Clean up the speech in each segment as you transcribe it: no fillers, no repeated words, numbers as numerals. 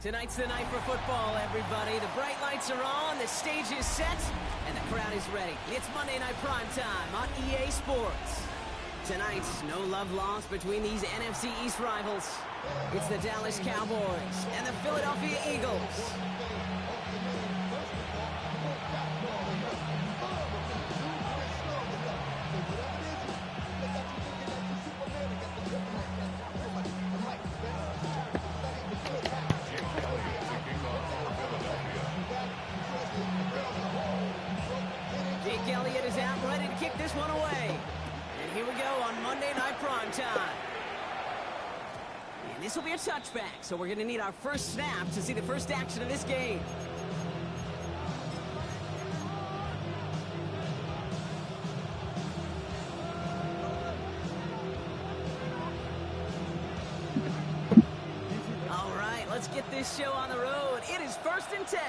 Tonight's the night for football, everybody. The bright lights are on, the stage is set, and the crowd is ready. It's Monday Night Primetime on EA Sports. Tonight, no love lost between these NFC East rivals. It's the Dallas Cowboys and the Philadelphia Eagles. Jake Elliott is out, ready to kick this one away. And here we go on Monday Night Primetime. And this will be a touchback, so we're going to need our first snap to see the first action of this game. All right, let's get this show on the road. It is 1st and 10.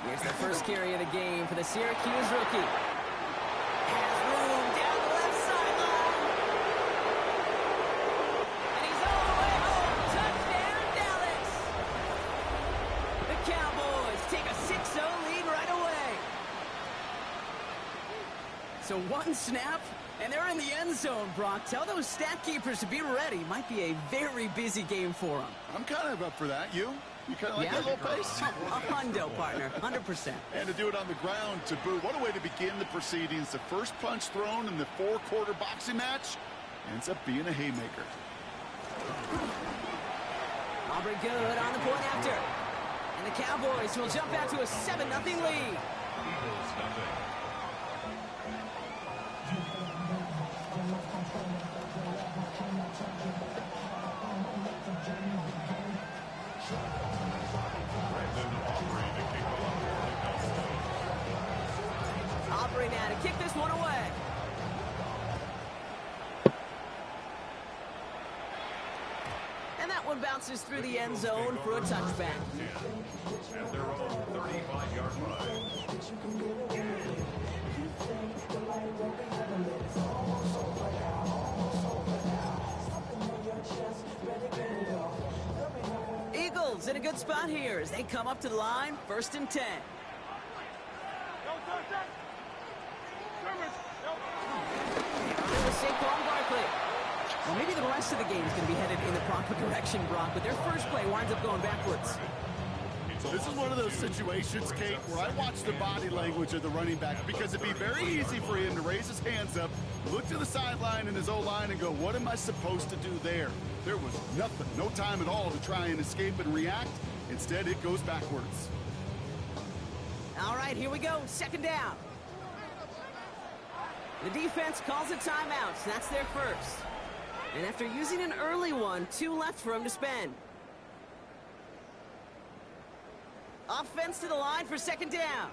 Here's the first carry of the game for the Syracuse rookie. Has room down the left sideline. And he's all the way home. Touchdown, Dallas. The Cowboys take a 6-0 lead right away. So one snap, and they're in the end zone, Brock. Tell those stat keepers to be ready. Might be a very busy game for them. I'm kind of up for that. You kind of like that little pace? A hundo, partner. 100%. And to do it on the ground to boot. What a way to begin the proceedings. The first punch thrown in the 4-quarter boxing match ends up being a haymaker. Aubrey good on the point after. And the Cowboys will jump out to a 7-0 lead. Aubrey now to kick this one away. And that one bounces through the end zone for a touchback. At their own 35-yard line. Eagles in a good spot here as they come up to the line, 1st and 10. Saquon Barkley. Well, maybe the rest of the game is going to be headed in the proper direction, Brock, but their first play winds up going backwards. This is one of those situations, Kate, where I watch the body language of the running back because it'd be very easy for him to raise his hands up, look to the sideline in his O-line and go, what am I supposed to do there? There was nothing, no time at all to try and escape and react. Instead, it goes backwards. All right, here we go. 2nd down. The defense calls a timeout. That's their first. And after using an early one, 2 left for him to spend. Offense to the line for 2nd down.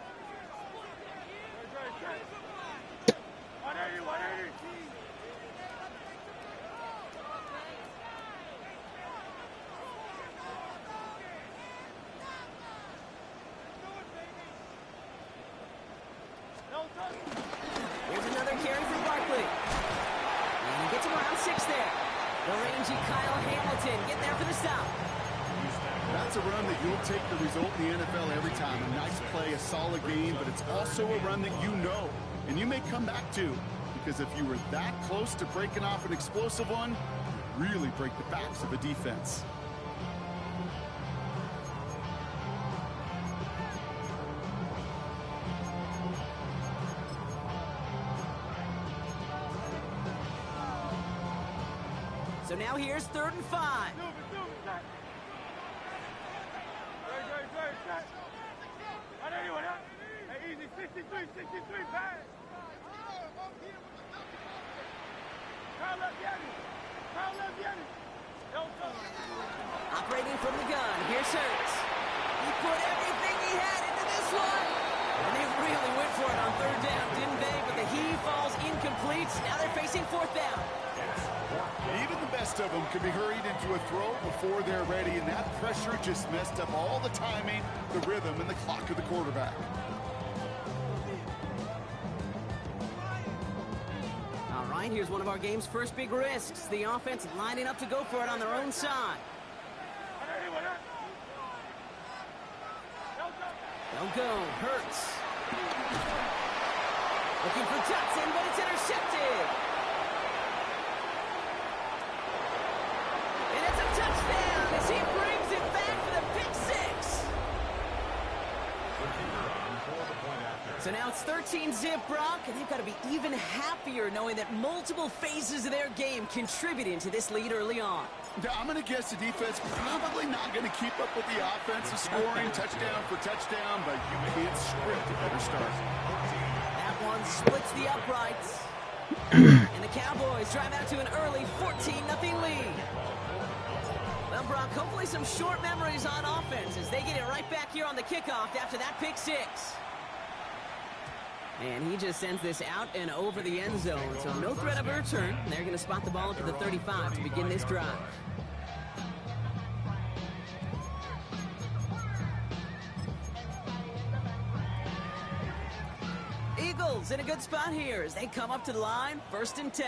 Here's another carry for Barkley. And he gets him around 6 there. The rangy Kyle Hamilton getting there for the stop. That's a run that you'll take the result in the NFL every time. A nice play, a solid game, but it's also a run that you know, and you may come back to, because if you were that close to breaking off an explosive one, you really break the backs of a defense. So now here's 3rd and 5. Operating from the gun, here's Hurts. He put everything he had into this one. And they really went for it on 3rd down, didn't they? But the heave falls incomplete. Now they're facing 4th down. Even the best of them can be hurried into a throw before they're ready, and that pressure just messed up all the timing, the rhythm, and the clock of the quarterback. right, here's one of our game's first big risks. The offense lining up to go for it on their own side. They'll go. Hurts. Looking for Johnson, but it's intercepted. And it's a touchdown as he brings it back for the pick six. So now it's 13-zip, Brock, and they've got to be even happier knowing that multiple phases of their game contributed to this lead early on. I'm going to guess the defense probably not going to keep up with the offensive scoring touchdown for touchdown, but you can't script a better start. That one splits the uprights. And the Cowboys drive out to an early 14-0 lead. Well, Brock, hopefully some short memories on offense as they get it right back here on the kickoff after that pick six. And he just sends this out and over the end zone, so no threat of a return. They're going to spot the ball up to the 35 to begin this drive. Eagles in a good spot here as they come up to the line, 1st and 10.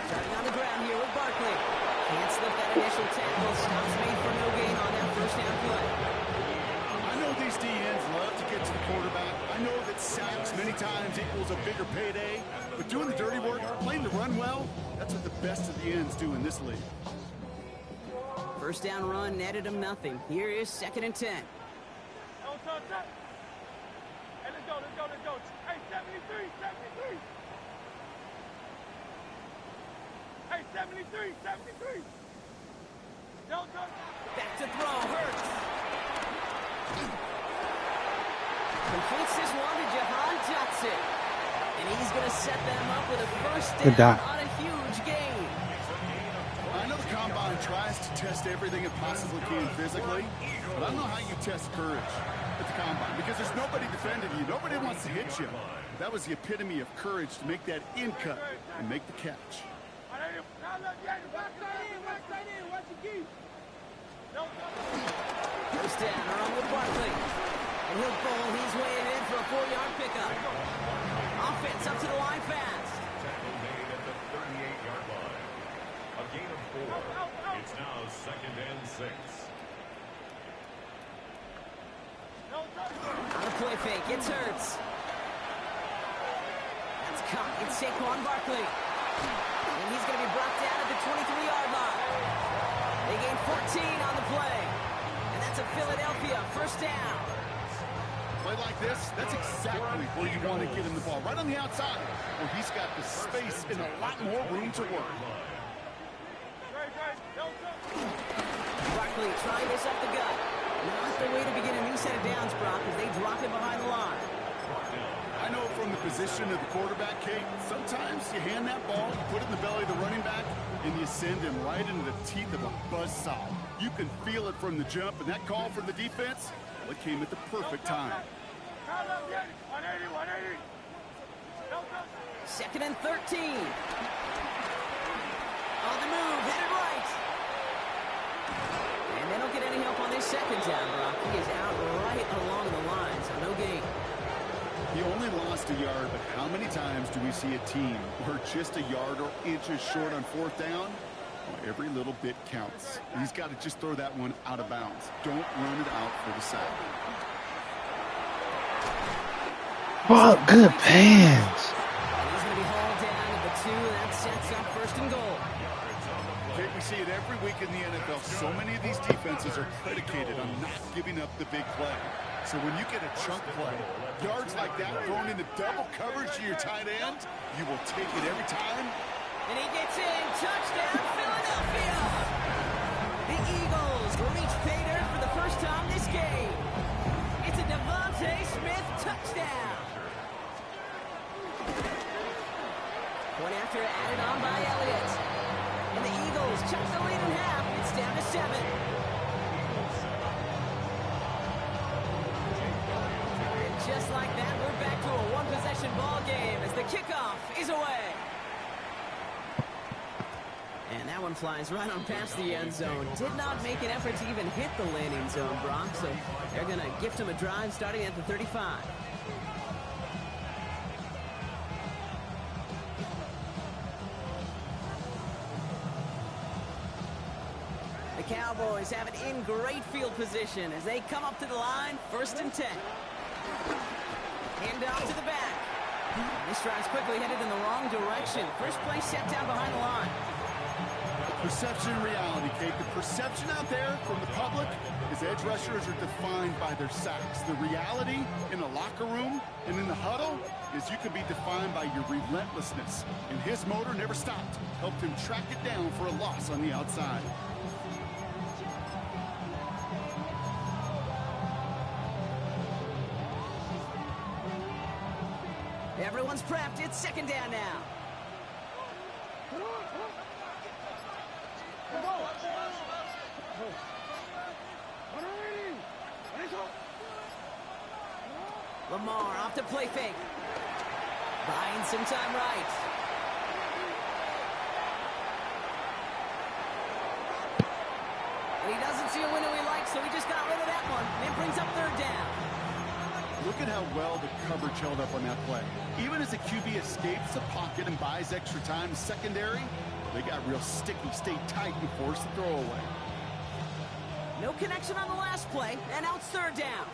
Starting on the ground here with Barkley. Can't slip that initial tackle. Stops made for no gain on that first down play. I know these DNs love to get to the quarterback. I know that sacks many times equals a bigger payday, but doing the dirty work, playing the run well, that's what the best of the ends do in this league. First down run netted him nothing. Here is 2nd and 10. Hey, let's go. Hey, 73. Hey, 73. Back to throw, Hurts. Completes this one to Jahan Johnson. And he's going to set them up with a first down on a huge gain. I know the Combine tries to test everything it possibly can physically, but I don't know how you test courage at the Combine because there's nobody defending you. Nobody wants to hit you. That was the epitome of courage to make that in cut and make the catch. First down, around with Barkley. And he'll bowl his way in for a 4-yard pickup. Offense up to the line fast. Tackle made at the 38-yard line. A gain of 4. It's now 2nd and 6. On the play fake, it's Hurts. That's caught. It's Saquon Barkley. And he's going to be brought down at the 23-yard line. They gain 14 on the play. And that's a Philadelphia first down. Play like this, that's exactly where you want to get him the ball. Right on the outside, where he's got the space and a lot more room to work. Barkley trying this up the gut. Not the way to begin a new set of downs, Brock, as they drop him behind the line. I know from the position of the quarterback, Kate, sometimes you hand that ball, you put it in the belly of the running back, and you send him right into the teeth of a buzzsaw. You can feel it from the jump, and that call from the defense, well, it came at the perfect time. 2nd and 13. On the move, headed right. And they don't get any help on this second down, Brock. He is out right along the line, so no gain. He only lost a yard, but how many times do we see a team where just a yard or inches short on 4th down? Well, every little bit counts. He's got to just throw that one out of bounds. Don't run it out for the sack. Oh, good pass. He's going to be hauled down at the 2, and that sets up 1st and goal. Kate, we see it every week in the NFL. So many of these defenses are predicated on not giving up the big play. So when you get a chunk play, yards like that thrown into double coverage to your tight end, you will take it every time. And he gets in. Touchdown, Philadelphia! The Eagles reach pay dirt for the first time this game. It's a Devontae Smith touchdown. Point after added on by Elliott. And the Eagles chuck the lead in half. It's down to 7. And just like that, we're back to a one-possession ball game as the kickoff is away. And that That one flies right on past the end zone. Did not make an effort to even hit the landing zone, Brock, so they're going to gift him a drive starting at the 35. The Cowboys have it in great field position as they come up to the line, 1st and 10. Hand off to the back. This drive's quickly headed in the wrong direction. First play set down behind the line. Perception and reality, Kate. The perception out there from the public is edge rushers are defined by their sacks. The reality in the locker room and in the huddle is you can be defined by your relentlessness. And his motor never stopped. Helped him track it down for a loss on the outside. Everyone's prepped. It's 2nd down now. Lamar off to play fake. Buying some time right. And he doesn't see a window he likes, so he just got rid of that one. And it brings up 3rd down. Look at how well the coverage held up on that play. Even as the QB escapes the pocket and buys extra time in secondary, they got real sticky, stayed tight, and forced the throwaway. No connection on the last play, and now it's 3rd down.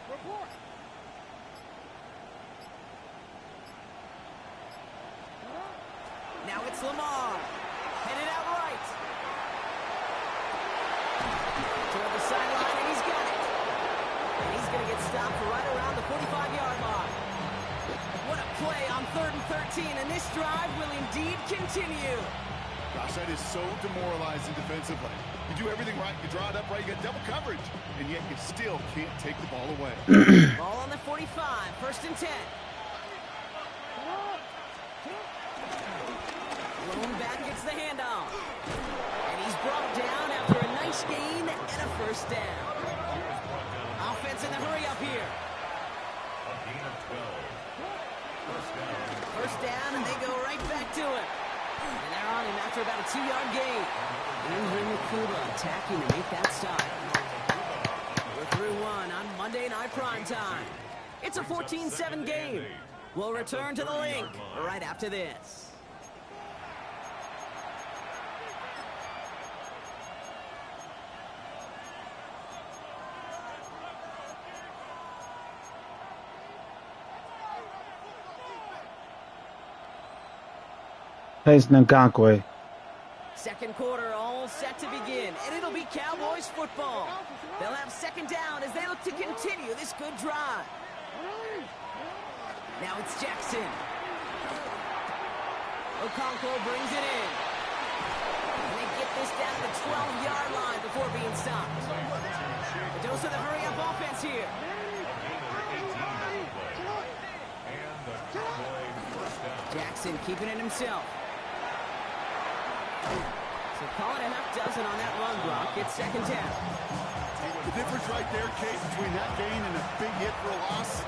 Report. Now it's Lamar. Headed out right. Toward the sideline, and he's got it. And he's going to get stopped right around the 45-yard line. What a play on 3rd and 13, and this drive will indeed continue. Gosh, that is so demoralizing defensively. You do everything right, you draw it up right, you get double coverage, and yet you still can't take the ball away. Ball on the 45, 1st and 10. Lone back gets the handoff. And he's brought down after a nice gain and a 1st down. Offense in the hurry up here. A gain of 12. 1st down, and they go right back to it. And they're on him after about a 2-yard gain. Andrew Nakuba attacking to make that stop. We're through one on Monday Night Primetime. It's a 14-7 game. We'll return to the link right after this. Pace Ngakoue. 2nd quarter all set to begin, and it'll be Cowboys football. They'll have 2nd down as they look to continue this good drive. Now it's Jackson. Okonkwo brings it in. And they get this down to the 12-yard line before being stopped. A dose of the hurry-up offense here. Jackson keeping it himself. So calling a half dozen on that run block. It's 2nd down. The difference right there, Kate, between that gain and a big hit for a loss, is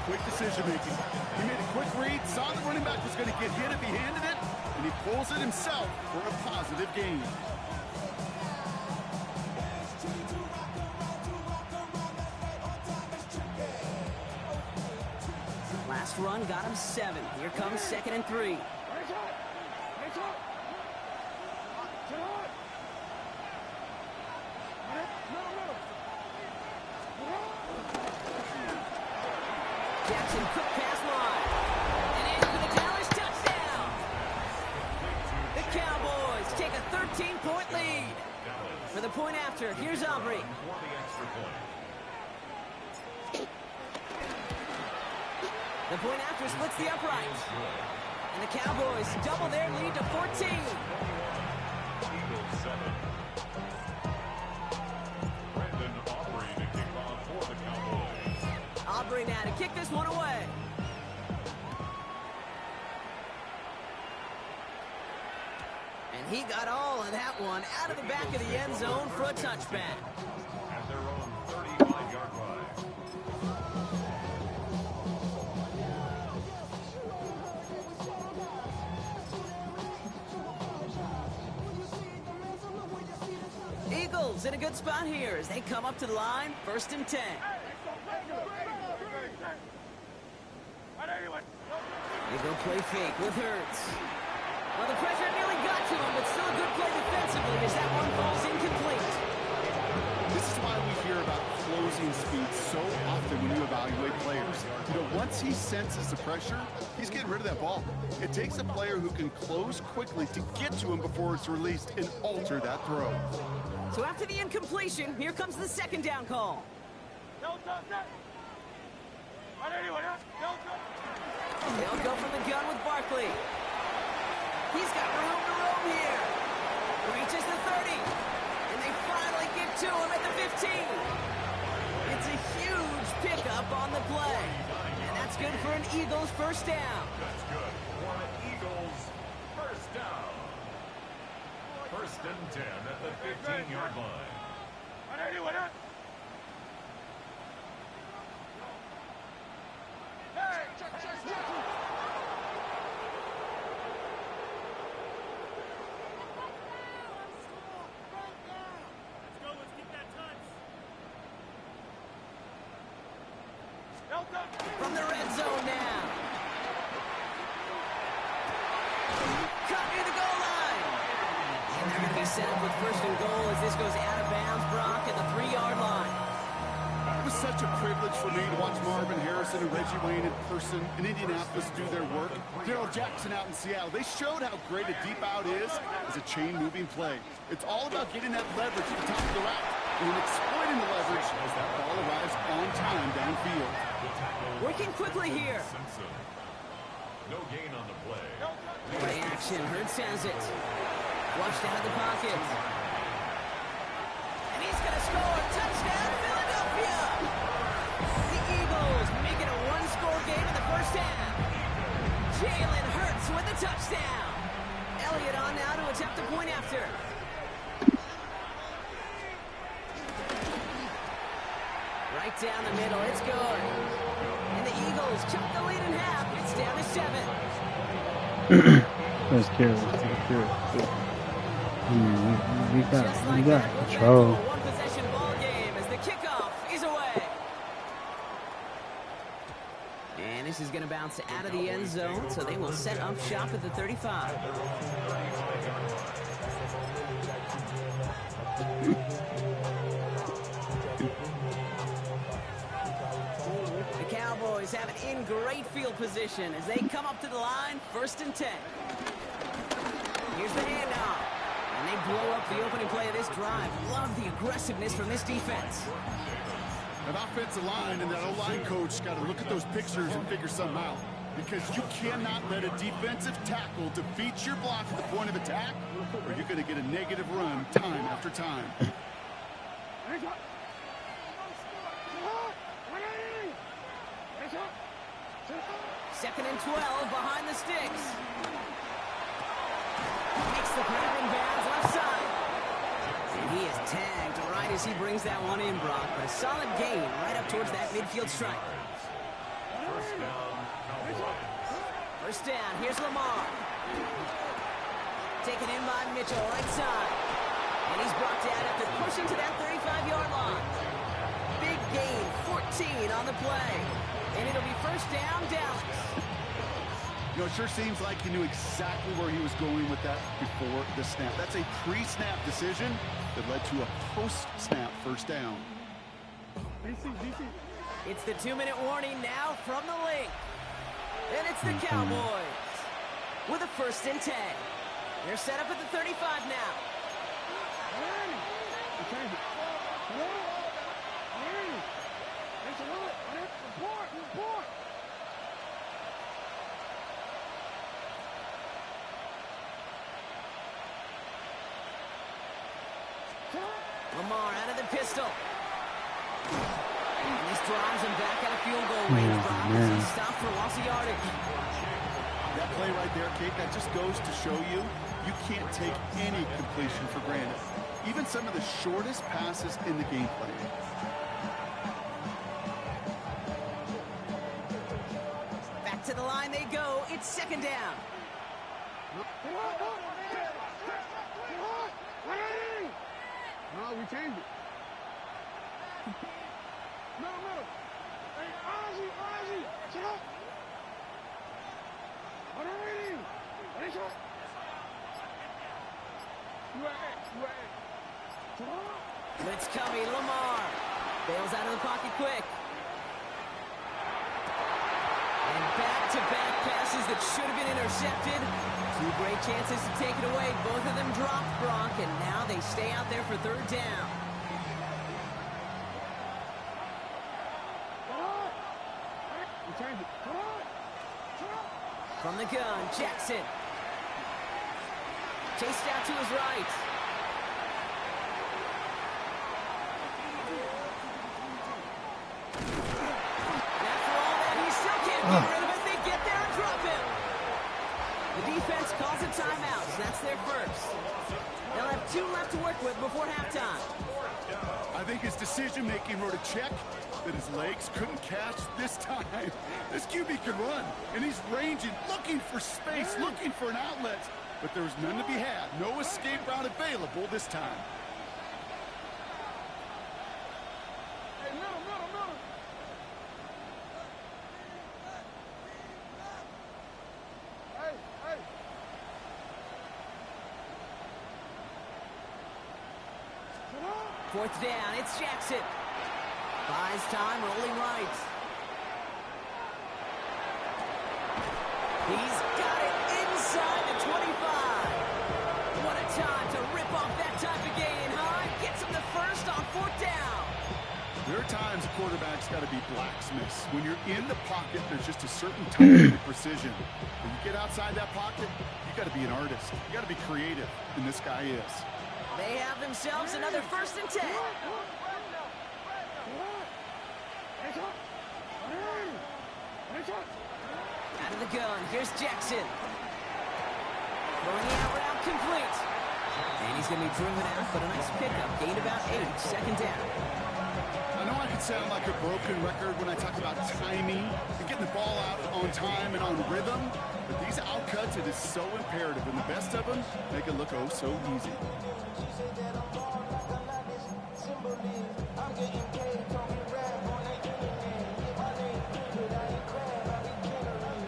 quick decision-making. He made a quick read, saw the running back was going to get hit if he handed it, and he pulls it himself for a positive gain. Last run got him 7. Here comes 2nd and 3. Jackson, quick pass line. And in for the Dallas touchdown. The Cowboys take a 13-point lead. For the point after, here's Aubrey. The point after splits the uprights. And the Cowboys double their lead to 14. Eagles 7. Brandon Aubrey to kick off for the Cowboys. Aubrey now to kick this one away. And he got all of that one out of the back of the end zone for a touchback. At their own 35-yard line. Eagles in a good spot here as they come up to the line, 1st and 10. They go play fake with Hurts. Well, the pressure nearly got to him, but still a good play defensively as that one falls incomplete. This is why we hear about closing speed so often when you evaluate players. You know, once he senses the pressure, he's getting rid of that ball. It takes a player who can close quickly to get to him before it's released and alter that throw. So after the incompletion, here comes the 2nd down call. They'll go from the gun with Barkley. He's got room to roam here. Reaches the 30. And they finally get to him at the 15. It's a huge pickup on the play. And that's good for an Eagles 1st down. That's good for an Eagles 1st down. 1st and 10 at the 15-yard line. From the red zone now. Cut near the goal line. And they're going to be set up with 1st and goal as this goes out of bounds, Brock, at the 3-yard line. It was such a privilege for me to watch Marvin Harrison and Reggie Wayne in person in Indianapolis do their work. Darrell Jackson out in Seattle. They showed how great a deep out is as a chain-moving play. It's all about getting that leverage at the top of the route and exploiting the leverage as that ball arrives on time downfield. Working quickly here. Simpson. No gain on the play. Play action. Hurts has it. Flushed out of the pocket. And he's going to score. Touchdown, Philadelphia! The Eagles make it a one-score game in the 1st half. Jalen Hurts with a touchdown. Elliott on now to attempt a point after. Right down the middle. It's good. And the Eagles chop the lead in half. It's down to 7. Let's get it. We got control. One possession ball game as the kickoff is away. And this is going to bounce out of the end zone, so they will set up shop at the 35. The Cowboys have it in great field position as they come up to the line, 1st and 10. Here's the handoff. And they blow up the opening play of this drive. Love the aggressiveness from this defense. That offensive line and that O-line coach got to look at those pictures and figure something out. Because you cannot let a defensive tackle defeat your block at the point of attack, or you're going to get a negative run time after time. 2nd and 12 behind the sticks. Makes the grab in bounds left side. And he is tagged right as he brings that one in, Brock. But a solid gain right up towards that midfield stripe. 1st down, Cowboys. 1st down, here's Lamar. Taken in by Mitchell, right side. And he's brought down after pushing to that 35-yard line. Big gain, 14 on the play. And it'll be 1st down, Dallas. You know, it sure seems like he knew exactly where he was going with that before the snap. That's a pre-snap decision that led to a post-snap 1st down. It's the 2-minute warning now from the link. And it's the Cowboys with a 1st and 10. They're set up at the 35 now. Lamar out of the pistol. And this drives him back at a field goal range. He stopped for loss of yardage. That play right there, Kate, that just goes to show you, you can't take any completion for granted. Even some of the shortest passes in the game plan. Back to the line they go. It's second down. No, we changed it. No. Hey, Ozzy, shut up. What are we? What is it? Blitz coming. Lamar bails out of the pocket quick. And back-to-back passes that should have been intercepted. Two great chances to take it away. Both of them dropped, Gronk, and now they stay out there for third down. From the gun, Jackson. Chased out to his right. And after all that, he still can't get rid of it. They get there and drop him. The defense calls a timeout, so that's their first. They'll have 2 left to work with before halftime. I think his decision-making wrote a check that his legs couldn't catch this time. This QB can run, and he's ranging, looking for space, looking for an outlet. But there was none to be had. No escape route available this time. Hey, middle. Hey. Fourth down, it's Jackson. Buys time, rolling right. He's got it inside the 25. What a time to rip off that type of gain, huh? Gets him the first on fourth down. There are times a quarterback's got to be blacksmiths. When you're in the pocket, there's just a certain type of precision. When you get outside that pocket, you got to be an artist. You got to be creative, and this guy is. They have themselves another 1st and 10. Out of the gun, here's Jackson. Throwing the out route complete. And he's going to be driven out, but a nice pickup. Gained about 8, second down. I know I can sound like a broken record when I talk about timing and getting the ball out on time and on rhythm, but these outcuts, it is so imperative, and the best of them make it look oh so easy.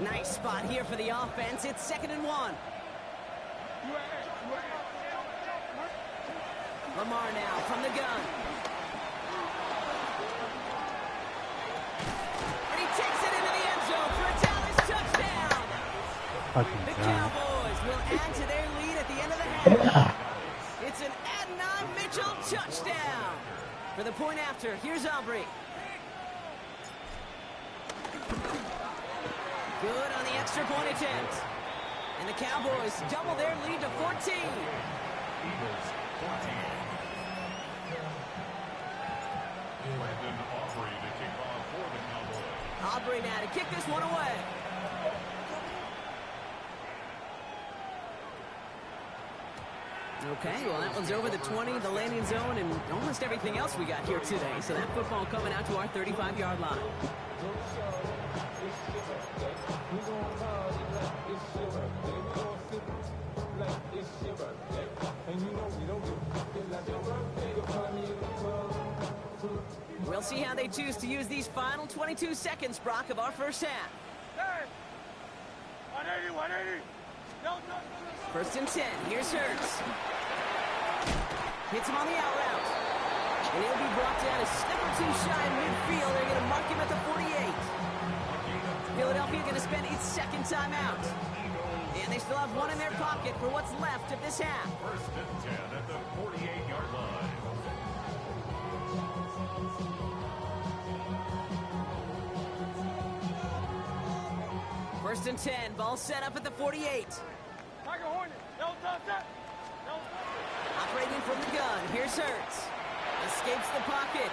Nice spot here for the offense. It's 2nd and 1. Lamar now from the gun. And he takes it into the end zone for a Dallas touchdown. The Cowboys will add to their lead at the end of the half. It's an Adnan Mitchell touchdown. For the point after, here's Aubrey. Good on the extra point attempt. And the Cowboys double their lead to 14. Eagles 14. Brandon Aubrey to kick off for the Cowboys. Aubrey now to kick this one away. Okay, well that one's over the 20, the landing zone, and almost everything else we got here today. So that football coming out to our 35-yard line. We'll see how they choose to use these final 22 seconds, Brock, of our first half. Hey! 180! No. 1st and 10. Here's Hurts. Hits him on the out route. And he'll be brought down a step or 2 shy of midfield. They're going to mark him at the 48. Philadelphia going to spend its 2nd timeout. And they still have 1 in their pocket for what's left of this half. 1st and 10 at the 48-yard line. First and 10. Ball set up at the 48. Tiger Hornet. No, stop that. No. Operating from the gun. Here's Hurts. Escapes the pocket.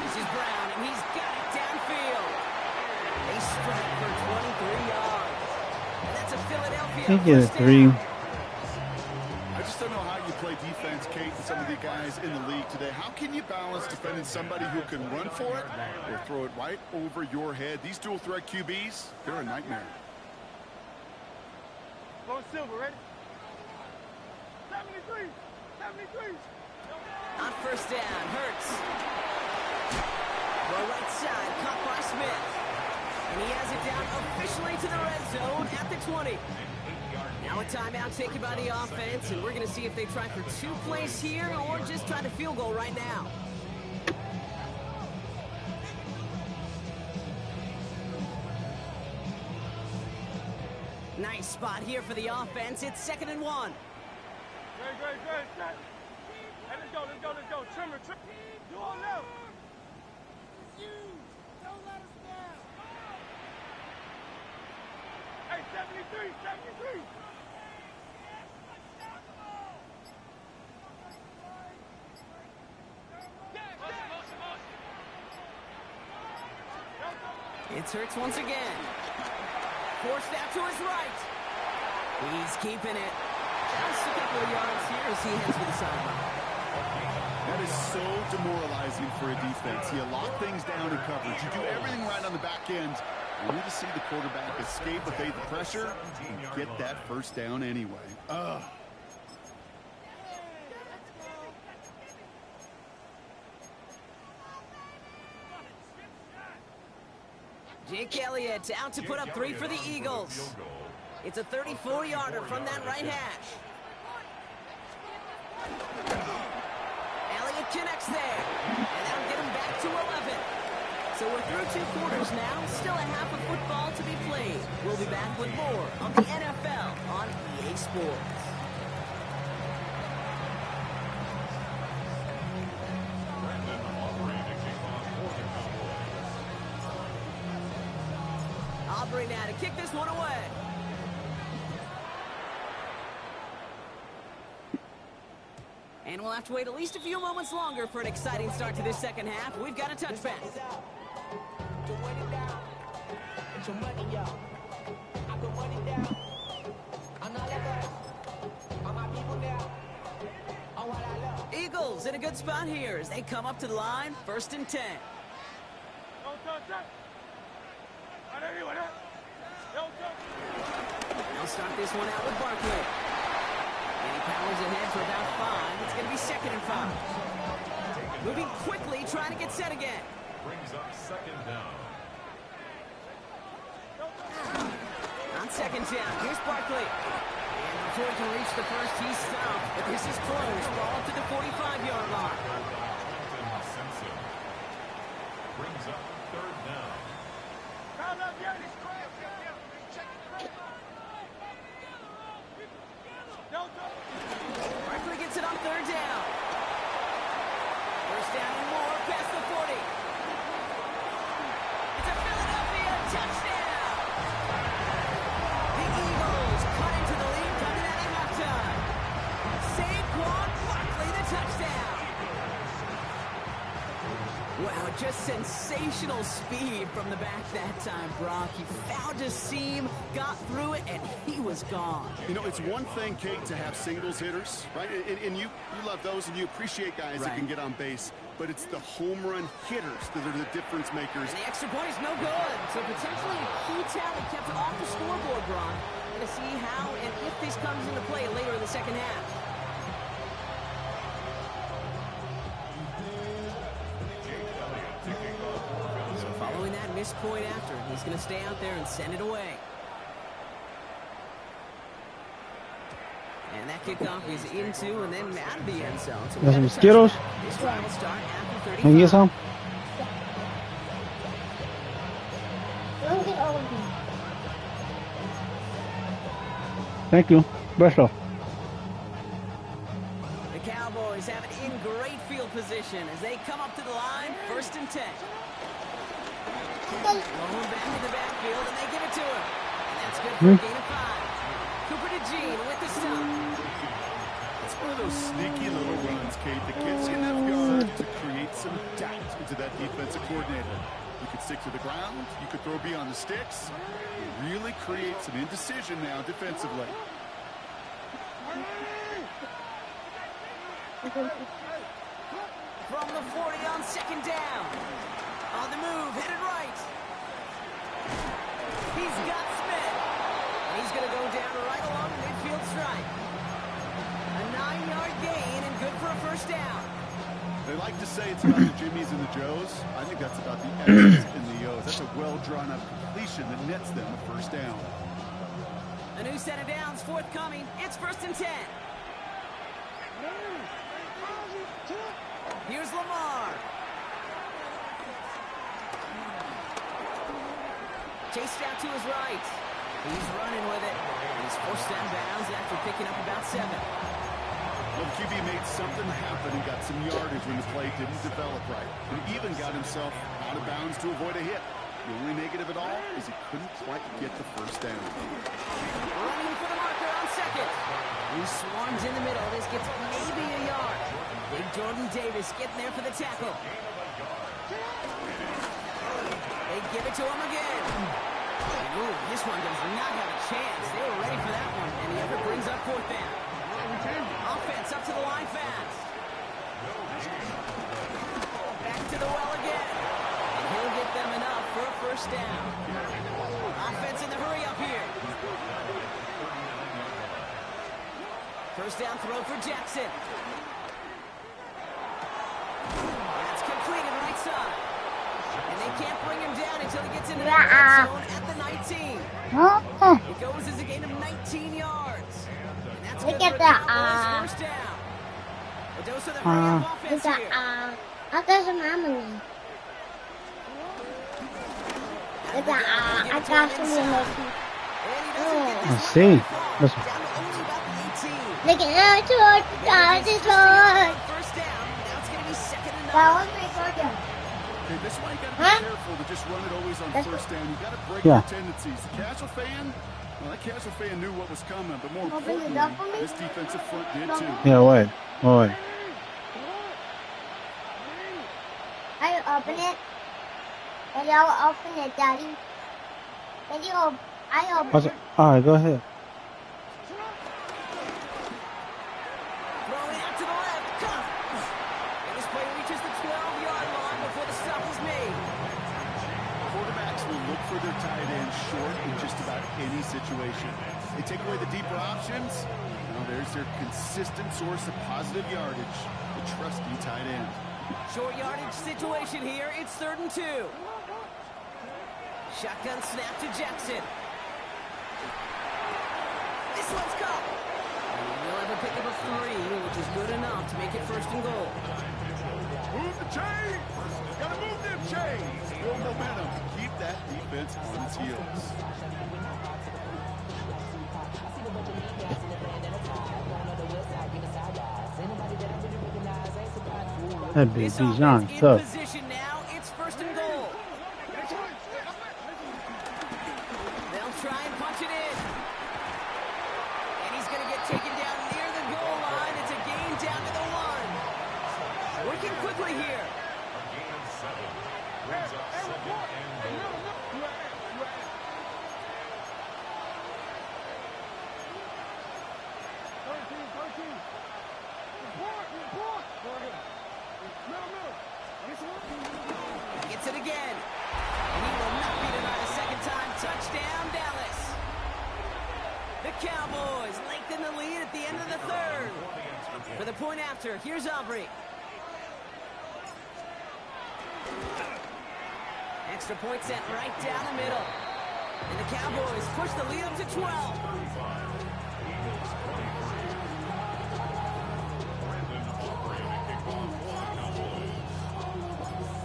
This is Brown, and he's got it downfield. They strike for 23 yards. Philadelphia. He get a First 3. down. I just don't know how you play defense, Kate, and some of the guys in the league today. How can you balance defending somebody who can run for it or throw it right over your head? These dual threat QBs, they're a nightmare. Go Silver, ready? 73. 73. On first down, Hurts. Well, right side, caught by Smith. And he has it down officially to the red zone at the 20. Now a timeout taken by the offense, and we're going to see if they try for 2 plays here or just try the field goal right now. Nice spot here for the offense. It's 2nd and 1. Great. Set. Hey, let's go. Trimmer. You all left. Don't let us down. Hey, 73. It's Hurts once again. Forced out to his right. He's keeping it. Just a couple of yards here as he heads for the sideline. That is so demoralizing for a defense. You lock things down in coverage. You do everything right on the back end. You need to see the quarterback escape, evade the pressure, and get that first down anyway. Ugh. Jake Elliott out to put up 3 for the Eagles. It's a 34-yarder from that right hash. Elliott connects there, and that'll get him back to 11. So we're through 2 quarters now, still a half of football to be played. We'll be back with more of the NFL on EA Sports. Aubrey now to kick this one away. And we'll have to wait at least a few moments longer for an exciting start to this second half. We've got a touchback. Eagles in a good spot here as they come up to the line. 1st and 10. They'll start this one out with Barkley. And he powers ahead for about 5. It's going to be 2nd and 5. Moving quickly, trying to get set again. Brings up 2nd down. On 2nd down, here's Barkley. And before he can reach the first, he's stopped. But this is close. Ball up to the 45-yard line. Simpson brings up 3rd down. Barkley gets it on 3rd down. 1st down and more past the 40. It's a Philadelphia touchdown. The Eagles cut into the lead coming out of halftime. Saquon Barkley the touchdown. Wow, just sensational speed from the back that time, Brock. He found a seam, got through it, and he was gone. You know, it's one thing, Kate, to have singles hitters, right? And you love those, and you appreciate guys that can get on base. But it's the home run hitters that are the difference makers. And the extra point is no good. So potentially a key talent kept off the scoreboard, Brock. Going to see how and if this comes into play later in the second half. So following that missed point after, he's going to stay out there and send it away. And that kickoff is into and then out of the end zone. So Got some Skittles? This drive will start after 35. Can you get some? Thank you. Brush off. The Cowboys have it in great field position as they come up to the line, 1st and 10. Rolling back in the backfield, and they give it to him. And that's good for a gain of 5. Cooper DeJean with the stop. It's one of those sneaky little runs, Kate, that gets you enough yard to create some doubt into that defensive coordinator. You could stick to the ground. You could throw beyond the sticks. Really create some indecision now defensively. From the 40 on second down. On the move, headed right. He's got Smith. And he's going to go down right along the midfield stripe. A 9-yard gain and good for a first down. They like to say it's about the Jimmies and the Joes. I think that's about the X's and the O's. That's a well-drawn-up completion that nets them a first down. A new set of downs forthcoming. It's 1st and 10. Here's Lamar. Chased out to his right. He's running with it. He's forced out of bounds after picking up about 7. Well, the QB made something happen and got some yardage when the play didn't develop right. And even got himself out of bounds to avoid a hit. The only negative at all is he couldn't quite get the first down. Running for the marker on second. He swarms in the middle. This gets maybe a yard. Big Jordan Davis getting there for the tackle. They give it to him again. Ooh, this one does not have a chance. They were ready for that one, and the effort brings up 4th down. Offense up to the line fast. Back to the well again. And he'll get them enough for a first down. Offense in the hurry up here. First down throw for Jackson. That's completed right side. And they can't bring him down until he gets into the red zone at the 19. It goes as a gain of 19 yards. And that's good for the Cowboys' first down. A dose of the hurry-up offense here. Let's see. Let's... Look at first down. Now it's going to be 2nd and 9. Okay, this is why you got to be careful to just run it always on first down. You got to break your tendencies. The casual fan, well, that casual fan knew what was coming, but more importantly, this defensive front did too. Yeah, wait. I open it. Can you open it, Daddy? Can you? I open it. All right, go ahead. Throwing out to the left. Cut. And this play reaches the 12-yard line before the stop is made. Quarterbacks will look for their tight end short in just about any situation. They take away the deeper options. Now there's their consistent source of positive yardage, the trusty tight end. Short yardage situation here. It's 3rd and 2. Shotgun snap to Jackson. This one's caught. They'll have a pick up a 3, which is good enough to make it 1st and goal. Move the chains! Gotta move them chains! Build momentum. Keep that defense on its heels. That'd be This Bijan. offense in So, position now. It's 1st and goal. They'll try and punch it in. And he's going to get taken down near the goal line. It's a gain down to the 1. Working quickly here. A gain of 7 brings up 2nd and goal. Gets it again. And he will not be denied a 2nd time. Touchdown, Dallas. The Cowboys lengthen the lead at the end of the 3rd. For the point after, here's Aubrey. Extra point set right down the middle. And the Cowboys push the lead up to 12.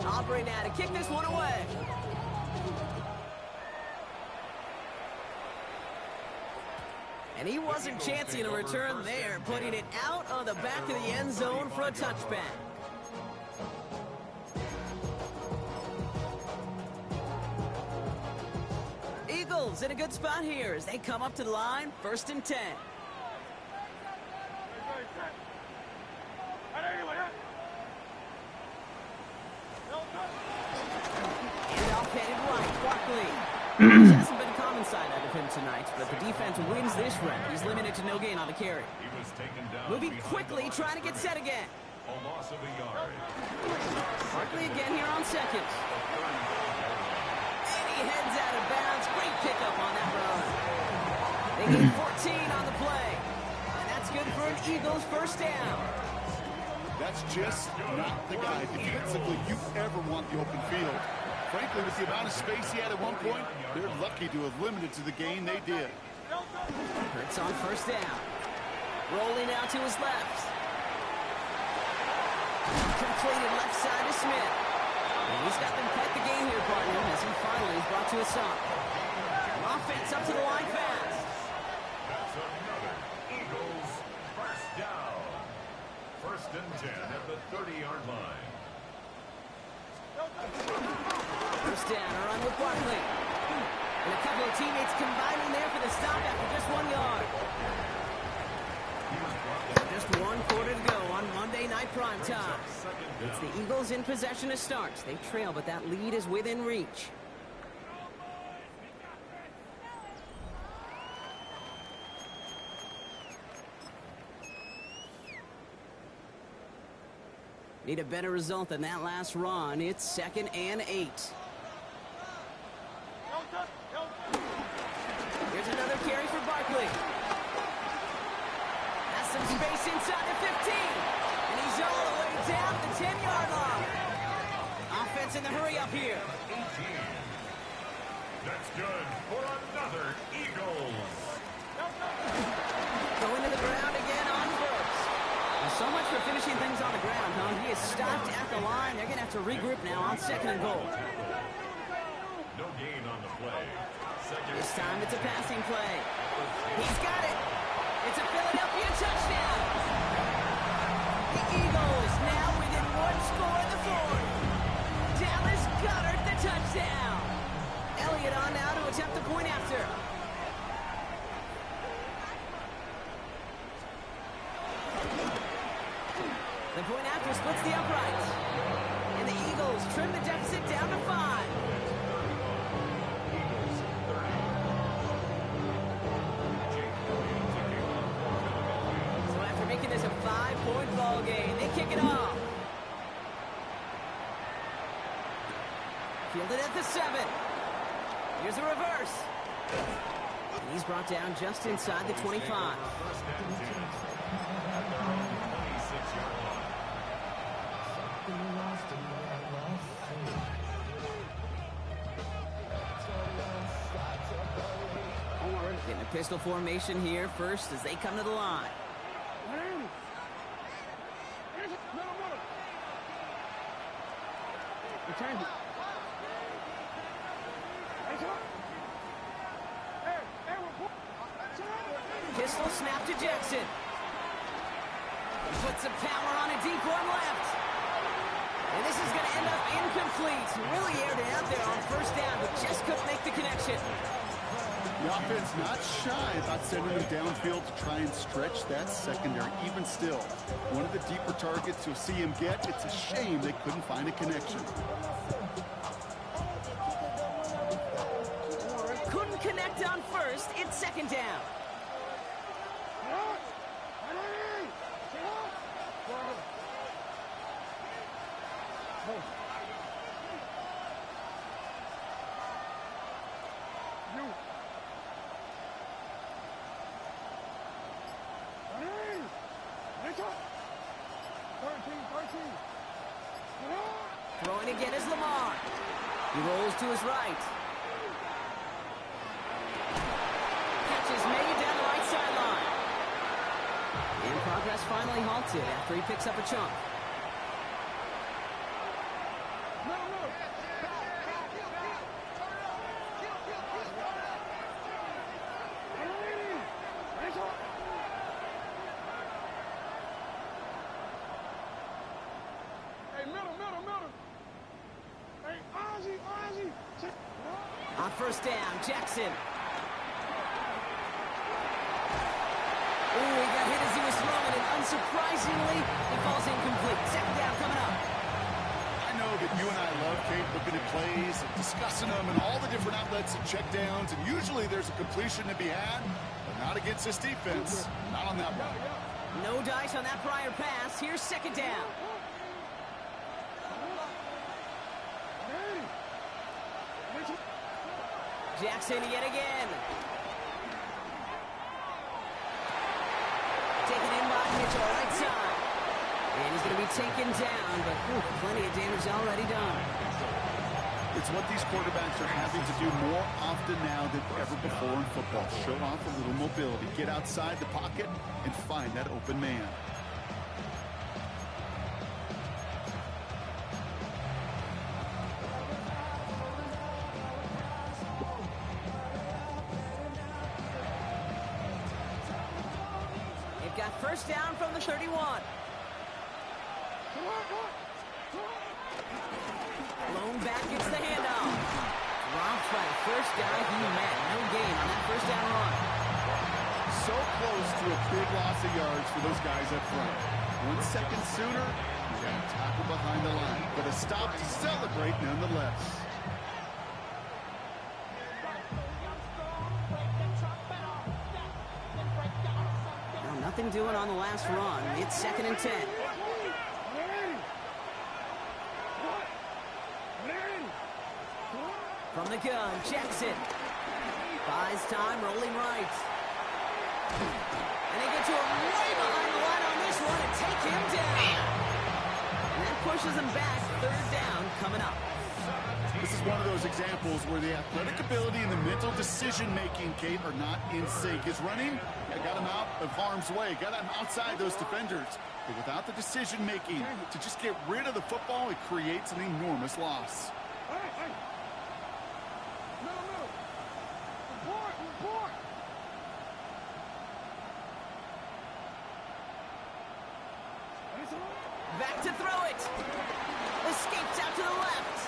Aubrey now to kick this one away. And he wasn't chancing a return there, putting it out on the back of the end zone for a touchback. Eagles in a good spot here as they come up to the line, 1st and 10. And This hasn't been a common sight out of him tonight, but the defense wins this rep. He's limited to no gain on the carry. He was taken down. Moving quickly, trying to get set again. A loss of a yard. Barkley again here on seconds. And he heads out of bounds. Great pickup on that run. They gain 14 on the play. And that's good for an Eagles first down. That's just not the guy defensively you ever want the open field. Frankly, with the amount of space he had at one point, they're lucky to have limited to the gain they did. Hurts on first down. Rolling out to his left. Completed left side to Smith. And he's got them quite the game here, partner, as he finally is brought to a stop. Offense up to the line fast. That's another Eagles first down. First and 10 at the 30-yard line. First down, a run with Barkley. And a couple of teammates combining there for the stop after just 1 yard. Just 1 quarter to go on Monday Night Primetime. It's the Eagles in possession to start. They trail, but that lead is within reach. Need a better result than that last run. It's 2nd and 8. Here's another carry for Barkley. Has some space inside the 15. And he's all the way down the 10-yard line. Offense in the hurry up here. 18. That's good for another Eagles. Going to the ground again on first. Well, so much for finishing things on the ground, huh? He is stopped at the line. They're going to have to regroup now on 2nd and goal. No gain on the play. This time it's a passing play. He's got it. It's a Philadelphia touchdown. The Eagles now within 1 score in the 4th. Dallas Goedert the touchdown. Elliott on now to attempt the point after. The point after splits the uprights. And the Eagles trim the deficit down to 5. So after making this a 5-point ball game, they kick it off. Fielded at the 7. Here's a reverse. And he's brought down just inside the 25. First and 10 at their own 26-yard line. Getting a pistol formation here first as they come to the line. Return. Pistol snap to Jackson. Puts some power on a deep one left. And this is going to end up incomplete. Really aired it out there on first down, but just couldn't make the connection. The offense not shy about sending them downfield to try and stretch that secondary. Even still, one of the deeper targets you'll see him get. It's a shame they couldn't find a connection. Couldn't connect on first. It's 2nd down. Throwing again is Lamar. He rolls to his right. Catch is made down the right sideline. And progress finally halted after he picks up a chunk. On first down, Jackson. Ooh, he got hit as he was throwing, and unsurprisingly, it falls incomplete. 2nd down coming up. I know that you and I love, Kate, looking at plays and discussing them and all the different outlets and checkdowns, and usually there's a completion to be had, but not against this defense. Not on that one. No dice on that prior pass. Here's second down. Jackson yet again. Taken in by Mitchell, right side. And he's going to be taken down, but plenty of damage already done. It's what these quarterbacks are having to do more often now than ever before in football. Show off a little mobility. Get outside the pocket and find that open man. They've got first down from the 31. Blown back gets the handoff. Dropped by the first guy he met. No gain on that first down run. So close to a big loss of yards for those guys up front. 1 second sooner, you got a tackle behind the line, but a stop to celebrate nonetheless. Now, nothing doing on the last run. It's 2nd and 10. From the gun, Jackson. Buys time, rolling right. And they get to him way behind the line on this one and take him down. And that pushes him back. 3rd down coming up. This is one of those examples where the athletic ability and the mental decision-making, Kate, are not in sync. His running got him out of harm's way, got him outside those defenders. But without the decision-making to just get rid of the football, it creates an enormous loss. Back to throw it. Escapes out to the left.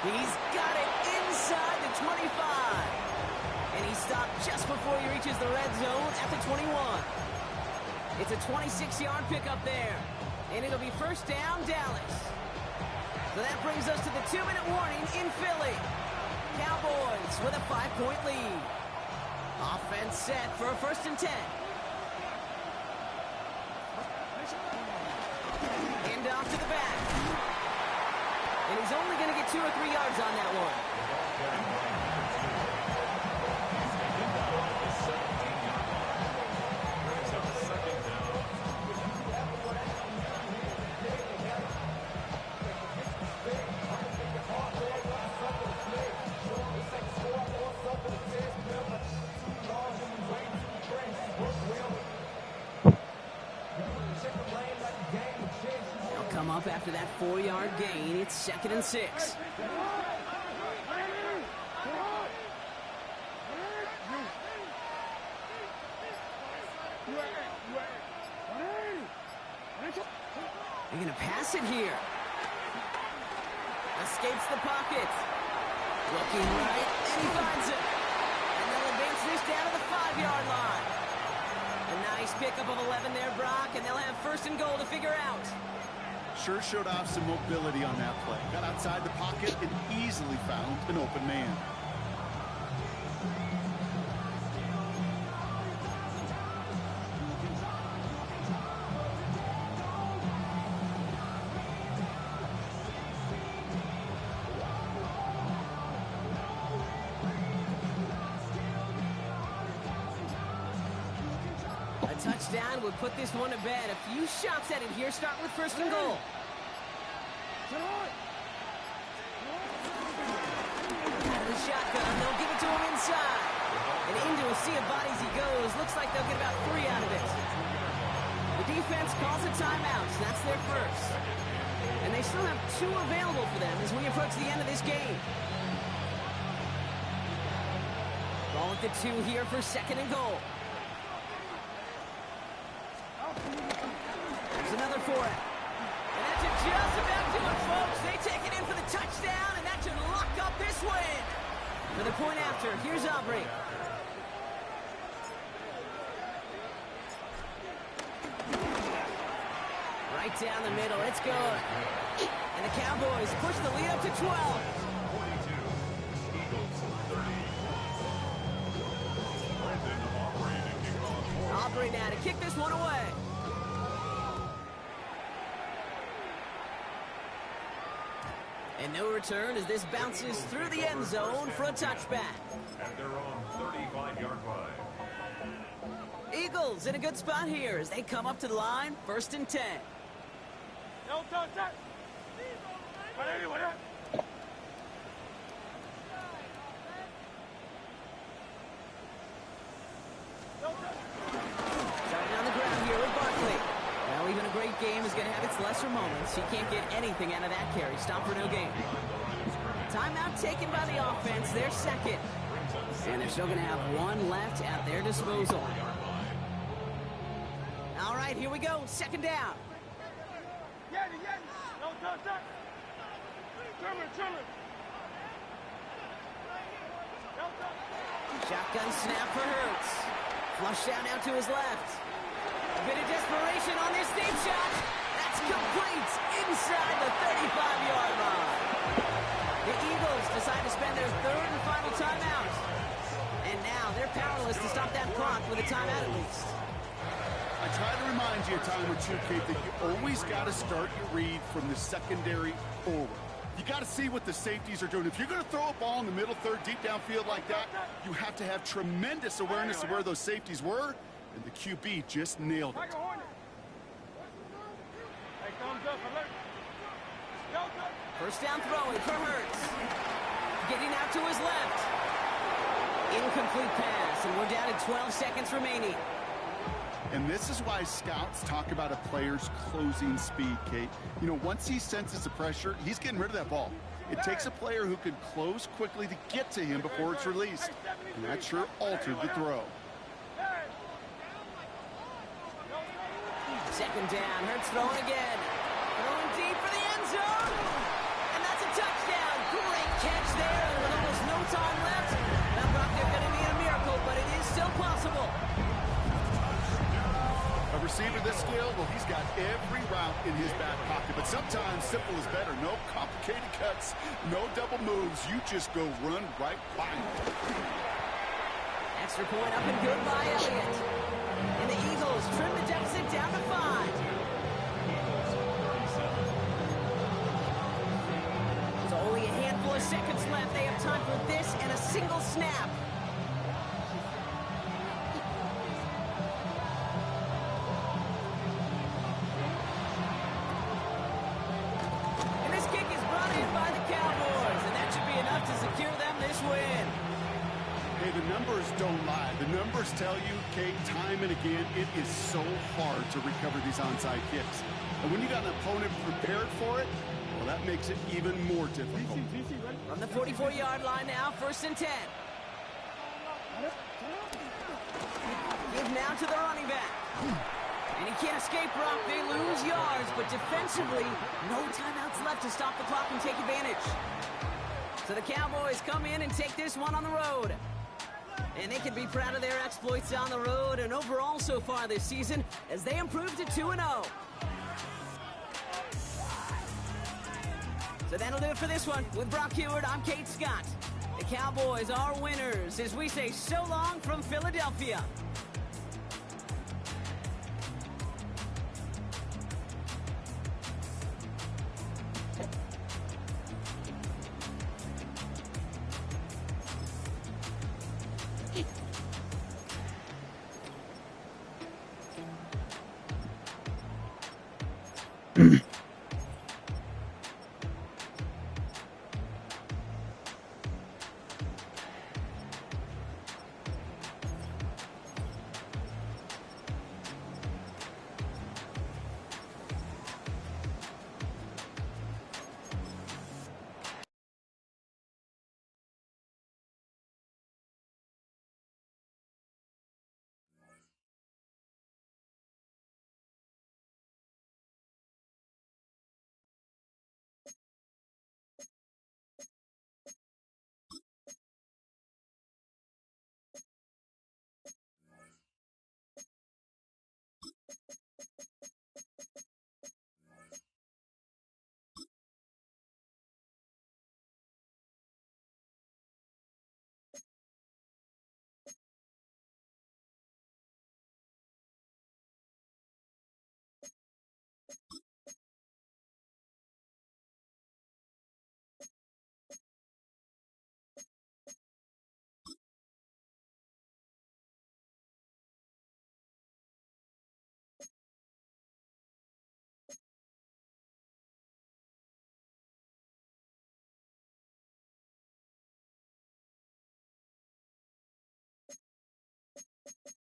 He's got it inside the 25. And he stopped just before he reaches the red zone at the 21. It's a 26-yard pickup there. And it'll be first down, Dallas. So that brings us to the 2-minute warning in Philly. Cowboys with a 5-point lead. Offense set for a 1st and 10. Hand off to the back. And he's only going to get 2 or 3 yards on that one. Up after that 4-yard gain, it's 2nd and 6. They're going to pass it here. Escapes the pocket. Looking right, and he finds it. And they'll advance this down to the 5-yard line. A nice pickup of 11 there, Brock, and they'll have 1st and goal to figure out. Sure showed off some mobility on that play. Got outside the pocket and easily found an open man. Touchdown would put this one to bed. A few shots at it here, start with 1st and goal. Out of the shotgun, they'll give it to him inside. And into a sea of bodies he goes. Looks like they'll get about 3 out of it. The defense calls a timeout, so that's their 1st. And they still have 2 available for them as we approach the end of this game. Ball at the 2 here for 2nd and goal. There's another for it. And that should just about do it, folks. They take it in for the touchdown, and that should lock up this win. For the point after, here's Aubrey. Right down the middle. It's good. And the Cowboys push the lead up to 12. 42. Eagles 30. Brandon Aubrey to kick off. Aubrey now to kick this one away. And no return as this bounces through the end zone for a touchback. At their own 35-yard line. Eagles in a good spot here as they come up to the line, 1st and 10. No touch, touch. But anyway, Starting on the ground here with Barkley. Well, even a great game is going to have its lesser moments. He can't get anything out of that carry. Stop for no gain. Timeout taken by the offense. Their second. And they're still going to have one left at their disposal. All right, here we go. 2nd down. no touch, touch. Trimmer. No touch. Shotgun snap for Hurts. Flush down out to his left. A bit of desperation on this deep shot. That's complete inside the 35-yard line. The Eagles decide to spend their 3rd and final timeout. And now they're powerless to stop that clock with a timeout at least. I try to remind you a time or two, Kate, that you always got to start your read from the secondary forward. You got to see what the safeties are doing. If you're going to throw a ball in the middle third, deep downfield like that, you have to have tremendous awareness of where those safeties were, and the QB just nailed it. Hey, thumbs up, alert. No touch. 1st down throwing for Hurts. Getting out to his left. Incomplete pass, and we're down to 12 seconds remaining. And this is why scouts talk about a player's closing speed, Kate. You know, once he senses the pressure, he's getting rid of that ball. It takes a player who can close quickly to get to him before it's released. And that sure altered the throw. 2nd down. Hurts throwing again. Throwing deep for the end zone. And that's a touchdown. Great catch there with almost no time left. Now, Brock, they're going to need a miracle, but it is still possible. A receiver this skilled, well, he's got every route in his back pocket. But sometimes simple is better. No complicated cuts, no double moves. You just go run right by him. Extra point up and good by Elliott. And the Eagles trim the deficit down to 5. There's only a handful of seconds left. They have time for this and a single snap. And this kick is brought in by the Cowboys, and that should be enough to secure them this win. Hey, the numbers don't lie. The numbers tell you, Kate, time and again, it is so hard to recover these onside kicks. And when you got an opponent prepared for it, well, that makes it even more difficult. From the 44-yard line now, 1st and 10. Give now to the running back. And he can't escape, Brock. They lose yards, but defensively, no timeouts left to stop the clock and take advantage. So the Cowboys come in and take this one on the road. And they can be proud of their exploits on the road and overall so far this season as they improve to 2-0. So that'll do it for this one. With Brock Huard, I'm Kate Scott. The Cowboys are winners as we say so long from Philadelphia. you.